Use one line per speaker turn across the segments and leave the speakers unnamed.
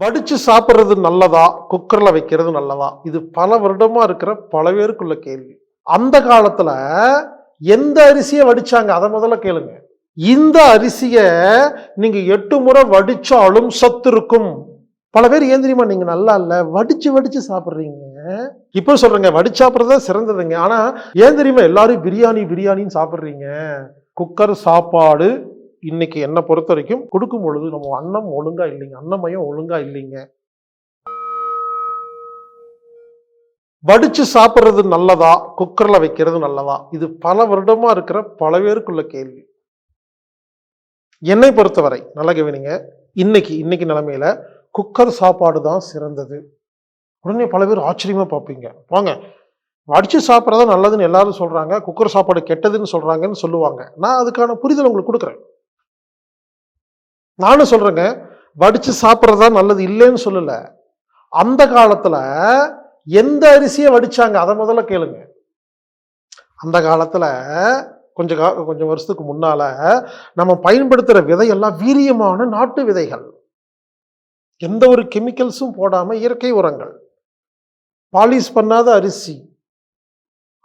வடிச்சு சாப்பிடுறது நல்லதா? குக்கர்ல வைக்கிறது நல்லதா? இது பல வருடமா இருக்கிற பல பேருக்குள்ள கேள்வி. அந்த காலத்துல எந்த அரிசிய வடிச்சாங்க? அத முதல்ல கேளுங்க. இந்த அரிசிய நீங்க 8 முறை வடிச்சாலும் சத்து இருக்கும். பல பேர் ஏன் தெரியுமா நீங்க நல்லா இல்ல, வடிச்சு வடிச்சு சாப்பிடுறீங்க. இப்ப சொல்றேங்க, வடிச்சு சாப்பிடுறது தான் சிறந்ததுங்க. ஆனா ஏன் தெரியுமா எல்லாரும் பிரியாணி பிரியாணின்னு சாப்பிடுறீங்க? குக்கர் சாப்பாடு இன்னைக்கு என்ன பொறுத்த வரைக்கும் கொடுக்கும் பொழுது நம்ம அன்னம் ஒழுங்கா இல்லைங்க, அன்னமயம் ஒழுங்கா இல்லைங்க. வடிச்சு சாப்பிடுறது நல்லதா? குக்கர்ல வைக்கிறது நல்லதா? இது பல வருடமா இருக்கிற பல பேருக்குள்ள கேள்வி. என்னை பொறுத்தவரை நல்லா கவனிங்க. இன்னைக்கு நிலைமையில குக்கர் சாப்பாடு தான் சிறந்தது. உடனே பல பேர் ஆச்சரியமா பார்ப்பீங்க. வாங்க, வடிச்சு சாப்பிடுறது நல்லதுன்னு எல்லாரும் சொல்றாங்க, குக்கர் சாப்பாடு கெட்டதுன்னு சொல்றாங்கன்னு சொல்லுவாங்க. நான் அதுக்கான புரிதல் உங்களுக்கு கொடுக்குறேன். நானும் சொல்றேங்க, வடிச்சு சாப்பிடுறதா நல்லது இல்லைன்னு சொல்லல. அந்த காலத்துல எந்த அரிசிய வடிச்சாங்க? அத முதல்ல கேளுங்க. அந்த காலத்துல கொஞ்சம் வருஷத்துக்கு முன்னால நம்ம பயன்படுத்துற விதையெல்லாம் வீரியமான நாட்டு விதைகள். எந்த ஒரு கெமிக்கல்ஸும் போடாம இயற்கை உரங்கள். பாலிஷ் பண்ணாத அரிசி.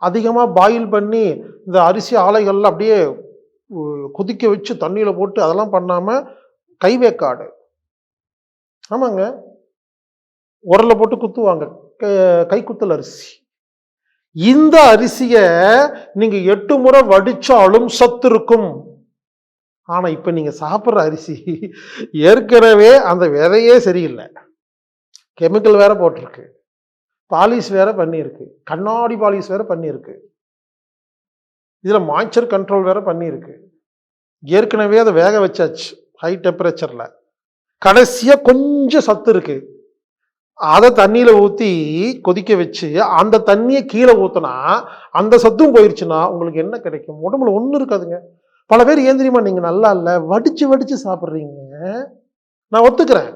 அதிகமா பாயில் பண்ணி இந்த அரிசி ஆலைகள்ல அப்படியே கொதிக்க வச்சு தண்ணியில போட்டு அதெல்லாம் பண்ணாம கைவேக்காடு. ஆமாங்க. உரல்ல போட்டு குத்துவாங்க. கைக்குத்தல் அரிசி. இந்த அரிசிய நீங்க 8 முறை வடிச்சாலும் சத்து இருக்கும். ஆனா இப்ப நீங்க சாப்பிடுற அரிசி ஏற்கனவே அந்த விதையே சரியில்லை. கெமிக்கல் வேற போட்டிருக்கு. பாலிஷ் வேற பண்ணியிருக்கு. கண்ணாடி பாலிஷ் வேற பண்ணியிருக்கு. இதுல மாய்ச்சர் கண்ட்ரோல் வேற பண்ணியிருக்கு. ஏற்கனவே அதை வேக வச்சாச்சு ஹை டெம்பரேச்சர்ல. கடைசியா கொஞ்சம் சத்து இருக்கு. அதை தண்ணியில ஊத்தி கொதிக்க வச்சு அந்த தண்ணியை கீழே ஊத்துனா அந்த சத்தும் போயிருச்சுன்னா உங்களுக்கு என்ன கிடைக்கும்? உடம்புல ஒண்ணும் இருக்காதுங்க. பல பேர் ஏன் தெரியுமா நீங்க நல்லா இல்ல, வடிச்சு வடிச்சு சாப்பிடுறீங்க. நான் ஒத்துக்கிறேன்.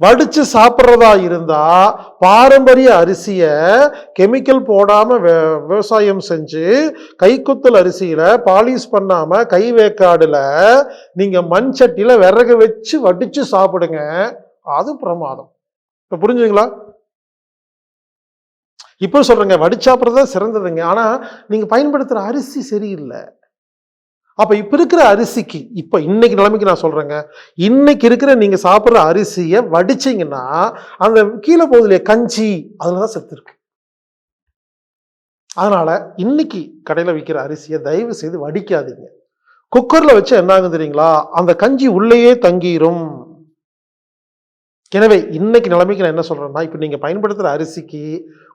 வடிச்சு சாப்பிட்றதா இருந்தா பாரம்பரிய அரிசிய கெமிக்கல் போடாம விவசாயம் செஞ்சு கைக்குத்தல் அரிசியில பாலிஷ் பண்ணாம கை வேக்காடுல நீங்க மண் சட்டியில விறகு வச்சு வடிச்சு சாப்பிடுங்க. அது பிரமாதம். இப்ப புரிஞ்சுங்களா? இப்ப சொல்றேங்க, வடிச்சாப்பிடுறது சிறந்ததுங்க. ஆனா நீங்க பயன்படுத்துற அரிசி சரியில்லை. அப்ப இப்ப இருக்கிற அரிசிக்கு இப்ப இன்னைக்கு நிலைமைக்கு நான் சொல்றேங்க, இன்னைக்கு இருக்கிற நீங்க சாப்பிடுற அரிசிய வடிச்சீங்கன்னா அந்த கீழே போகுதுலையே கஞ்சி, அதுலதான் சத்து இருக்கு. அதனால இன்னைக்கு கடையில விற்கிற அரிசியை தயவு செய்து வடிக்காதீங்க. குக்கர்ல வச்சு என்ன ஆகும் தெரியுங்களா? அந்த கஞ்சி உள்ளேயே தங்கிரும். எனவே இன்னைக்கு நிலைமைக்கு நான் என்ன சொல்றேன்னா, இப்ப நீங்க பயன்படுத்துற அரிசிக்கு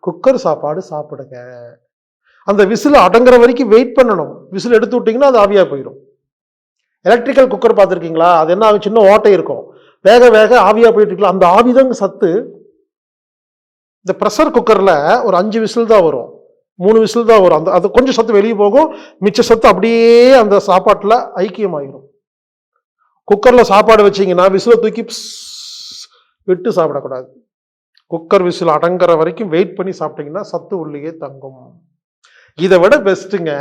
குக்கர் சாப்பாடு சாப்பிடுங்க. அந்த விசில் அடங்குற வரைக்கும் வெயிட் பண்ணணும். விசில் எடுத்து விட்டீங்கன்னா அது ஆவியா போயிடும். எலக்ட்ரிக்கல் குக்கர் பார்த்துருக்கீங்களா? அது என்ன ஆகும், சின்ன ஓட்டை இருக்கும். வேக வேக ஆவியா போயிட்டு இருக்கலாம். அந்த ஆவிதாங்க சத்து. இந்த ப்ரெஷர் குக்கர்ல ஒரு 5 விசில் தான் வரும், 3 விசில் தான் வரும். அது கொஞ்சம் சத்து வெளியே போகும், மிச்ச சத்து அப்படியே அந்த சாப்பாட்டுல ஐக்கியமாயிரும். குக்கர்ல சாப்பாடு வச்சீங்கன்னா விசில தூக்கி விட்டு சாப்பிடக்கூடாது. குக்கர் விசில் அடங்குற வரைக்கும் வெயிட் பண்ணி சாப்பிட்டீங்கன்னா சத்து உள்ளேயே தங்கும். இதை விட பெஸ்ட்டுங்க.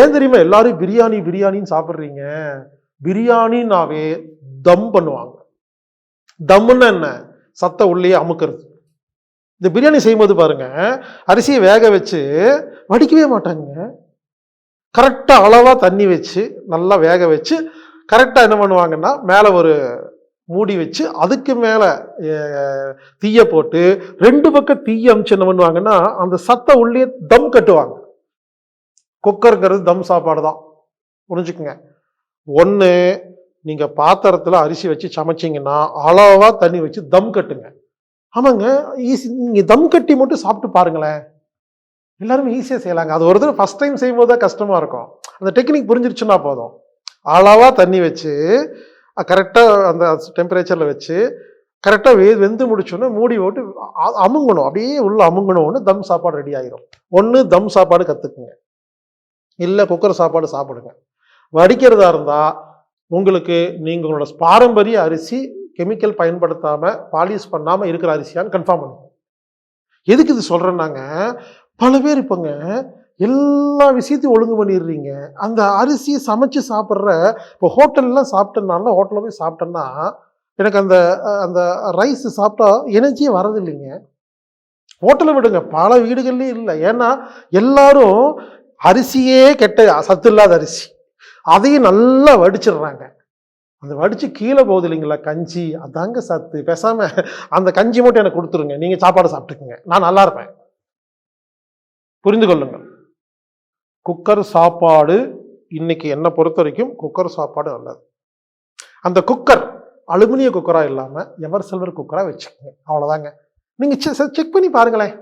ஏன் தெரியுமா எல்லாரும் பிரியாணி பிரியாணின்னு சாப்பிடுறீங்க? பிரியாணினாவே தம் பண்ணுவாங்க. தம்முன்னு என்ன? சத்த உள்ளே அமுக்கிறது. இந்த பிரியாணி செய்யும்போது பாருங்க, அரிசியை வேக வச்சு வடிக்கவே மாட்டாங்க. கரெக்டா அளவா தண்ணி வச்சு நல்லா வேக வச்சு கரெக்டா என்ன பண்ணுவாங்கன்னா மேல ஒரு மூடி வச்சு அதுக்கு மேல தீய போட்டு 2 பக்கம் தீய அமிச்சு என்ன பண்ணுவாங்கன்னா அந்த சத்த உள்ளே தம் கட்டுவாங்க. குக்கருங்கிறது தம் சாப்பாடு தான், புரிஞ்சுக்குங்க. ஒன்று நீங்க பாத்திரத்தில் அரிசி வச்சு சமைச்சிங்கன்னா அளவா தண்ணி வச்சு தம் கட்டுங்க. ஆமாங்க, ஈஸி. நீங்க தம் கட்டி மட்டும் சாப்பிட்டு பாருங்களேன், எல்லாருமே ஈஸியாக செய்யலாங்க. அது ஒரு தடவை ஃபர்ஸ்ட் டைம் செய்யும் போது தான் கஷ்டமா இருக்கும். அந்த டெக்னிக் புரிஞ்சிருச்சுன்னா போதும். அளவா தண்ணி வச்சு கரெக்டாக அந்த டெம்பரேச்சர்ல வச்சு கரெக்டாக வெந்து முடிச்சோன்னா மூடி போட்டு அமுங்கணும், அப்படியே உள்ள அமுங்கணும்னு தம் சாப்பாடு ரெடி ஆயிரும். ஒன்று தம் சாப்பாடு கற்றுக்குங்க, இல்லை குக்கர் சாப்பாடு சாப்பிடுங்க. வடிக்கிறதா இருந்தால் உங்களுக்கு நீங்கள் உங்களோட பாரம்பரிய அரிசி கெமிக்கல் பயன்படுத்தாமல் பாலிஷ் பண்ணாமல் இருக்கிற அரிசியான்னு கன்ஃபார்ம் பண்ணுங்க. எதுக்கு இது சொல்கிறேன்னாங்க, பல பேர் இப்போங்க எல்லா விஷயத்தையும் ஒழுங்கு பண்ணிடுறீங்க. அந்த அரிசியை சமைச்சு சாப்பிட்ற இப்போ ஹோட்டல்லாம் சாப்பிட்டேன்னா, ஹோட்டலில் போய் சாப்பிட்டேன்னா எனக்கு அந்த அந்த ரைஸ் சாப்பிட்டா எனர்ஜியே வரது இல்லைங்க. ஹோட்டலை விடுங்க, பல வீடுகள்லேயும் இல்லை. ஏன்னா எல்லாரும் அரிசியே கெட்ட சத்து இல்லாத அரிசி, அதையும் நல்லா வடிச்சிடுறாங்க. அந்த வடிச்சு கீழே போகுது இல்லைங்களா கஞ்சி, அதாங்க சத்து. பேசாம அந்த கஞ்சி மட்டும் எனக்கு கொடுத்துருங்க, நீங்க சாப்பாடு சாப்பிட்டுக்குங்க, நான் நல்லா இருப்பேன். புரிந்து கொள்ளுங்கள். குக்கர் சாப்பாடு இன்னைக்கு என்னை பொறுத்த வரைக்கும் குக்கர் சாப்பாடு நல்லது. அந்த குக்கர் அலுமினிய குக்கரா இல்லாம எவர் சில்வர் குக்கரா வச்சுக்கோங்க, அவ்வளவுதாங்க. நீங்க செக் பண்ணி பாருங்களேன்.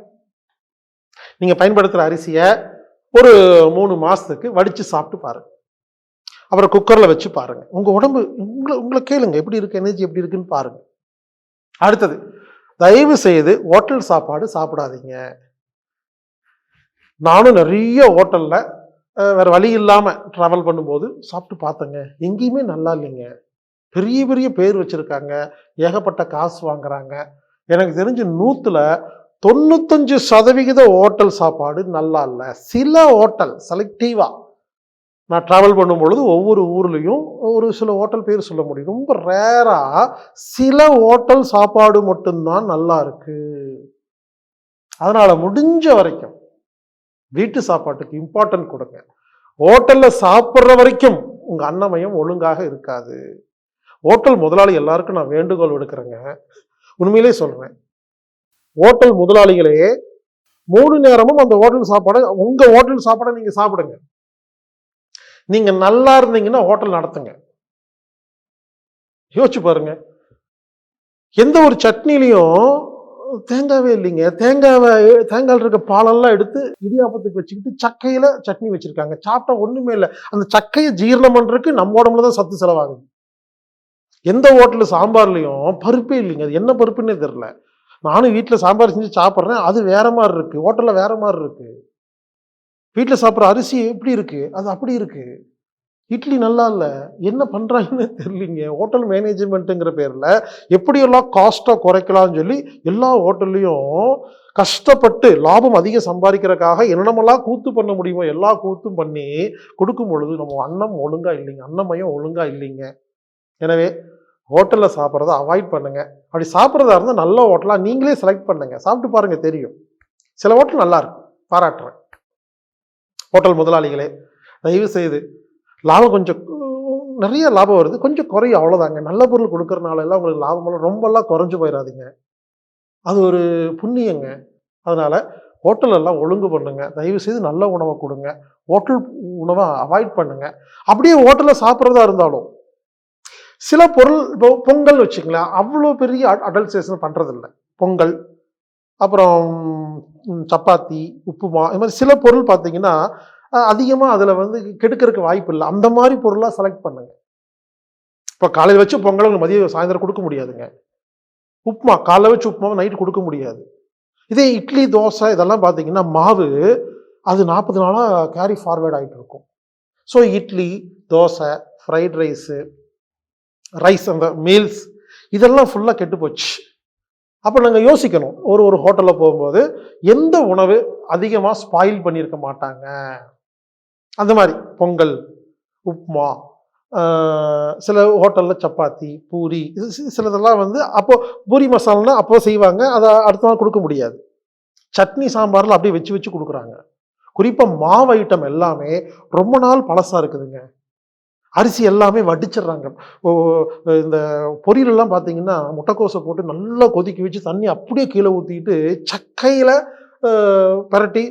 நீங்க பயன்படுத்துற அரிசியை ஒரு 3 மாசத்துக்கு வடிச்சு சாப்பிட்டு பாருங்க, அப்புறம் குக்கர்ல வச்சு பாருங்க. உங்க உடம்பு உங்களை கேளுங்க, எப்படி இருக்கு, எனர்ஜி எப்படி இருக்குன்னு பாருங்க. அடுத்தது, தயவு செய்து ஹோட்டல் சாப்பாடு சாப்பிடாதீங்க. நானும் நிறைய ஹோட்டல்ல வேற வழி இல்லாம டிராவல் பண்ணும்போது சாப்பிட்டு பார்த்தேங்க, எங்கேயுமே நல்லா இல்லைங்க. பெரிய பெரிய பேர் வச்சிருக்காங்க, ஏகப்பட்ட காசு வாங்குறாங்க. எனக்கு தெரிஞ்சு 100ல 95% ஹோட்டல் சாப்பாடு நல்லா இல்லை. சில ஹோட்டல் செலக்டிவா நான் டிராவல் பண்ணும்பொழுது ஒவ்வொரு ஊர்லேயும் ஒரு சில ஹோட்டல் பேர் சொல்ல முடியும். ரொம்ப ரேரா சில ஹோட்டல் சாப்பாடு மட்டும்தான் நல்லா இருக்கு. அதனால முடிஞ்ச வரைக்கும் வீட்டு சாப்பாட்டுக்கு இம்பார்ட்டன்ட் கொடுங்க. ஹோட்டல்ல சாப்பிட்ற வரைக்கும் உங்க அன்னமயம் ஒழுங்காக இருக்காது. ஹோட்டல் முதலாளி எல்லாருக்கும் நான் வேண்டுகோள் விடுக்கிறேங்க, உண்மையிலே சொல்றேன். ஹோட்டல் முதலாளிகளே 3 நேரமும் அந்த ஹோட்டல் சாப்பாடை, உங்க ஹோட்டல் சாப்பாடை நீங்க சாப்பிடுங்க. நீங்க நல்லா இருந்தீங்கன்னா ஹோட்டல் நடத்துங்க. யோசிச்சு பாருங்க. எந்த ஒரு சட்னிலையும் தேங்காவே இல்லைங்க. தேங்காயில் இருக்க பாலெல்லாம் எடுத்து இடியாப்பத்துக்கு வச்சுக்கிட்டு சக்கையில சட்னி வச்சிருக்காங்க. சாப்பிட்டா ஒண்ணுமே இல்லை. அந்த சக்கையை ஜீரணம் பண்றதுக்கு நம்ம உடம்புல தான் சத்து செலவாகுது. எந்த ஹோட்டல் சாம்பார்லையும் பருப்பே இல்லைங்க. அது என்ன பருப்புன்னே தெரியல. நானும் வீட்டில் சாம்பார் செஞ்சு சாப்பிட்றேன், அது வேற மாதிரி இருக்கு, ஹோட்டல்ல வேற மாதிரி இருக்கு. வீட்டில் சாப்பிட்ற அரிசி எப்படி இருக்கு, அது அப்படி இருக்கு. இட்லி நல்லா இல்லை, என்ன பண்றாங்கன்னு தெரியலீங்க. ஹோட்டல் மேனேஜ்மெண்ட்டுங்கிற பேர்ல எப்படியெல்லாம் காஸ்ட்டை குறைக்கலாம்னு சொல்லி எல்லா ஹோட்டல்லையும் கஷ்டப்பட்டு லாபம் அதிகம் சம்பாதிக்கிறதுக்காக என்னென்னமெல்லாம் கூத்து பண்ண முடியுமோ எல்லா கூத்தும் பண்ணி கொடுக்கும் பொழுது நம்ம அன்னம் ஒழுங்கா இல்லைங்க, அன்னமயம் ஒழுங்கா இல்லைங்க. எனவே ஹோட்டலில் சாப்பிட்றத அவாய்ட் பண்ணுங்க. அப்படி சாப்பிட்றதா இருந்தால் நல்ல ஹோட்டலாக நீங்களே செலக்ட் பண்ணுங்க, சாப்பிட்டு பாருங்க, தெரியும். சில ஹோட்டல் நல்லா இருக்கு, பாராட்டுறேன். ஹோட்டல் முதலாளிகளே, தயவு செய்து லாபம் கொஞ்சம் நிறைய லாபம் வருது, கொஞ்சம் குறையும், அவ்வளோதாங்க. நல்ல பொருள் கொடுக்கறனால எல்லாம் உங்களுக்கு லாபமெல்லாம் ரொம்பலாம் குறைஞ்சு போயிடாதீங்க. அது ஒரு புண்ணியங்க. அதனால ஹோட்டல் எல்லாம் ஒழுங்கு பண்ணுங்க. தயவு செய்து நல்ல உணவை கொடுங்க, ஹோட்டல் உணவை அவாய்ட் பண்ணுங்க. அப்படியே ஹோட்டலில் சாப்பிட்றதா இருந்தாலும் சில பொருள், இப்போ பொங்கல் வச்சுக்கலாம், அவ்வளோ பெரிய அடல்ட்ரேஷன் பண்றதில்லை. பொங்கல், அப்புறம் சப்பாத்தி, உப்புமா, இது மாதிரி சில பொருள் பார்த்தீங்கன்னா அதிகமாக அதில் வந்து கெடுக்கிறதுக்கு வாய்ப்பு இல்லை. அந்த மாதிரி பொருளாக செலக்ட் பண்ணுங்க. இப்போ காலையில் வச்சு பொங்கல் உங்களுக்கு மதியம் சாயந்தரம் கொடுக்க முடியாதுங்க. உப்புமா காலைல வச்சு உப்புமா நைட்டு கொடுக்க முடியாது. இதே இட்லி, தோசை இதெல்லாம் பார்த்தீங்கன்னா மாவு அது 40 நாளாக கேரி ஃபார்வேர்ட் ஆகிட்டு இருக்கும். So idli, dosa, fried rice, அந்த மீல்ஸ் இதெல்லாம் ஃபுல்லாக கெட்டு போச்சு. அப்போ நாங்கள் யோசிக்கணும், ஒரு ஹோட்டலில் போகும்போது எந்த உணவு அதிகமாக ஸ்பாயில் பண்ணியிருக்க மாட்டாங்க. அந்த மாதிரி பொங்கல், உப்புமா, சில ஹோட்டலில் சப்பாத்தி, பூரி, சிலதெல்லாம் வந்து அப்போ பூரி மசாலானா அப்போ செய்வாங்க, அதை அடுத்த நாள் கொடுக்க முடியாது. சட்னி சாம்பாரில் அப்படியே வச்சு வச்சு கொடுக்குறாங்க. குறிப்பாக மாவு ஐட்டம் எல்லாமே ரொம்ப நாள் பழசாக இருக்குதுங்க. அரிசி எல்லாமே வடிச்சிடுறாங்க. இந்த பொரியலெல்லாம் பார்த்தீங்கன்னா முட்டைக்கோசை போட்டு நல்லா கொதிக்க வச்சு தண்ணி அப்படியே கீழே ஊற்றிக்கிட்டு சக்கையில் பரட்டி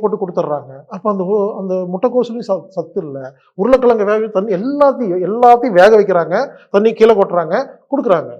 போட்டு கொடுத்துட்றாங்க. அப்போ அந்த முட்டைக்கோசுலையும் சத்து இல்லை. உருளைக்கிழங்கு வேக தண்ணி எல்லாத்தையும் வேக வைக்கிறாங்க, தண்ணி கீழே கொட்டுறாங்க, கொடுக்குறாங்க.